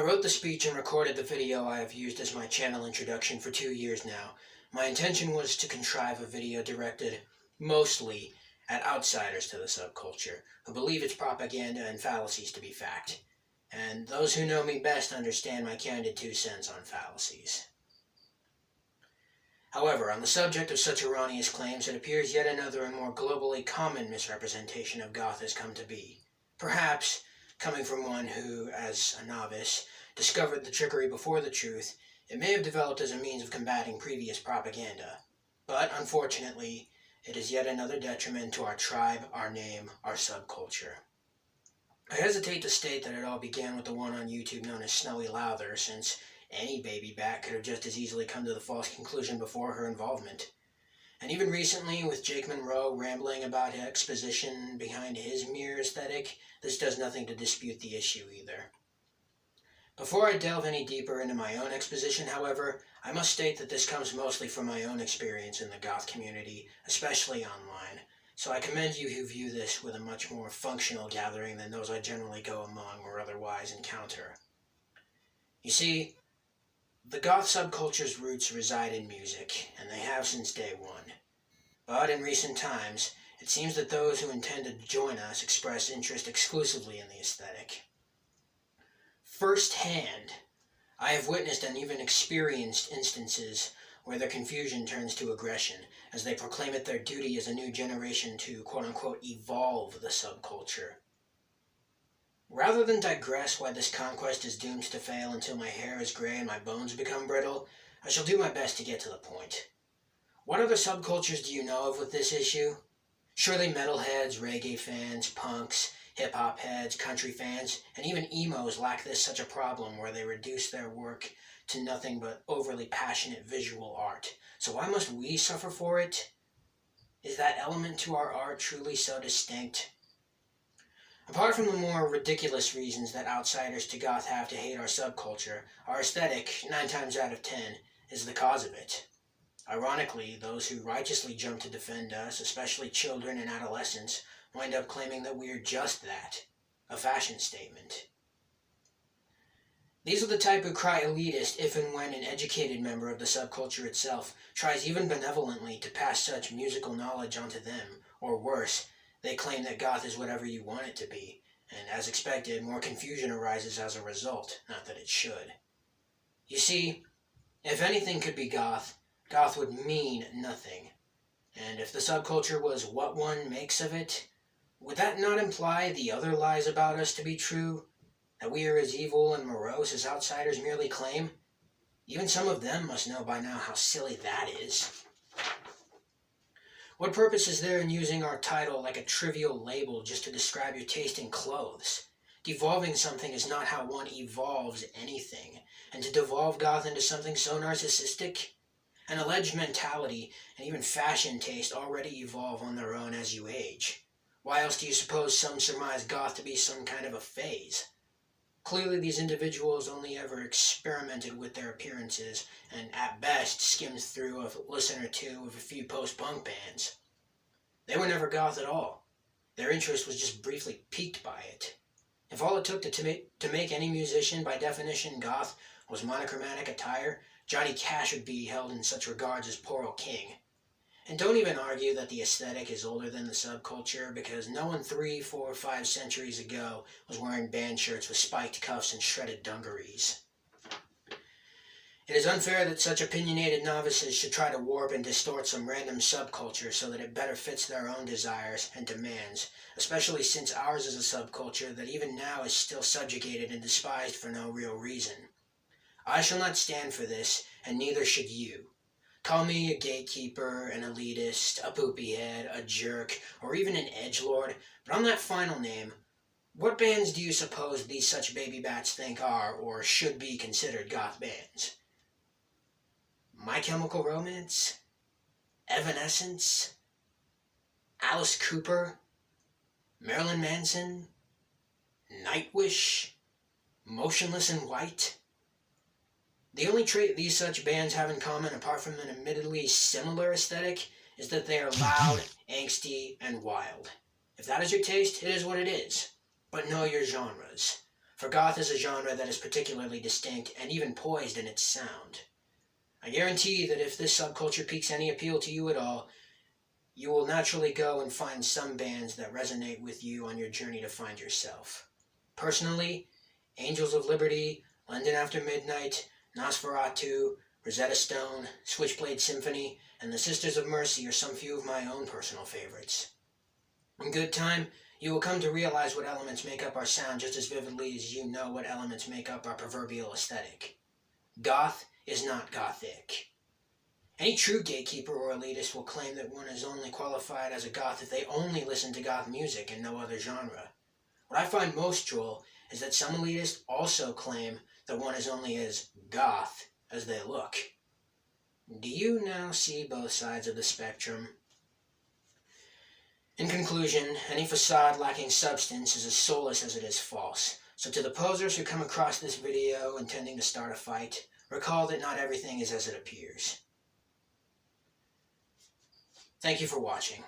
wrote the speech and recorded the video I have used as my channel introduction for 2 years now. My intention was to contrive a video directed mostly at outsiders to the subculture, who believe its propaganda and fallacies to be fact. And those who know me best understand my candid 2 cents on fallacies. However, on the subject of such erroneous claims, it appears yet another and more globally common misrepresentation of Goth has come to be. Perhaps, coming from one who, as a novice, discovered the trickery before the truth, it may have developed as a means of combating previous propaganda. But, unfortunately, it is yet another detriment to our tribe, our name, our subculture. I hesitate to state that it all began with the one on YouTube known as Snowy Lowther, since any baby bat could have just as easily come to the false conclusion before her involvement. And even recently, with Jake Monroe rambling about exposition behind his mere aesthetic, this does nothing to dispute the issue either. Before I delve any deeper into my own exposition, however, I must state that this comes mostly from my own experience in the goth community, especially online, so I commend you who view this with a much more functional gathering than those I generally go among or otherwise encounter. You see, the goth subculture's roots reside in music, and they have since day one. But in recent times, it seems that those who intend to join us express interest exclusively in the aesthetic. Firsthand, I have witnessed and even experienced instances where their confusion turns to aggression, as they proclaim it their duty as a new generation to quote-unquote evolve the subculture. Rather than digress why this conquest is doomed to fail until my hair is gray and my bones become brittle, I shall do my best to get to the point. What other subcultures do you know of with this issue? Surely metalheads, reggae fans, punks, hip-hop heads, country fans, and even emos lack this such a problem where they reduce their work to nothing but overly passionate visual art. So why must we suffer for it? Is that element to our art truly so distinct? Apart from the more ridiculous reasons that outsiders to goth have to hate our subculture, our aesthetic, 9 times out of 10, is the cause of it. Ironically, those who righteously jump to defend us, especially children and adolescents, wind up claiming that we are just that, a fashion statement. These are the type who cry elitist if and when an educated member of the subculture itself tries even benevolently to pass such musical knowledge onto them, or worse, they claim that goth is whatever you want it to be, and as expected, more confusion arises as a result, not that it should. You see, if anything could be goth, goth would mean nothing. And if the subculture was what one makes of it, would that not imply the other lies about us to be true? That we are as evil and morose as outsiders merely claim? Even some of them must know by now how silly that is. What purpose is there in using our title like a trivial label just to describe your taste in clothes? Devolving something is not how one evolves anything, and to devolve goth into something so narcissistic? An alleged mentality and even fashion taste already evolve on their own as you age. Why else do you suppose some surmise goth to be some kind of a phase? Clearly these individuals only ever experimented with their appearances and at best skimmed through a listen or two of a few post-punk bands. They were never goth at all. Their interest was just briefly piqued by it. If all it took to make any musician by definition goth was monochromatic attire, Johnny Cash would be held in such regards as poor old king. And don't even argue that the aesthetic is older than the subculture, because no one 3, 4, 5 centuries ago was wearing band shirts with spiked cuffs and shredded dungarees. It is unfair that such opinionated novices should try to warp and distort some random subculture so that it better fits their own desires and demands, especially since ours is a subculture that even now is still subjugated and despised for no real reason. I shall not stand for this, and neither should you. Call me a gatekeeper, an elitist, a poopyhead, a jerk, or even an edgelord, but on that final name, what bands do you suppose these such baby bats think are or should be considered goth bands? My Chemical Romance? Evanescence? Alice Cooper? Marilyn Manson? Nightwish? Motionless in White? The only trait these such bands have in common, apart from an admittedly similar aesthetic, is that they are loud, angsty, and wild. If that is your taste, it is what it is. But know your genres. for goth is a genre that is particularly distinct and even poised in its sound. I guarantee that if this subculture piques any appeal to you at all, you will naturally go and find some bands that resonate with you on your journey to find yourself. Personally, Angels of Liberty, London After Midnight, Nosferatu, Rosetta Stone, Switchblade Symphony, and the Sisters of Mercy are some few of my own personal favorites. In good time, you will come to realize what elements make up our sound just as vividly as you know what elements make up our proverbial aesthetic. Goth is not gothic. Any true gatekeeper or elitist will claim that one is only qualified as a goth if they only listen to goth music and no other genre. What I find most droll is that some elitists also claim that one is only as goth as they look. Do you now see both sides of the spectrum? In conclusion, any facade lacking substance is as soulless as it is false. So to the posers who come across this video intending to start a fight, recall that not everything is as it appears. Thank you for watching.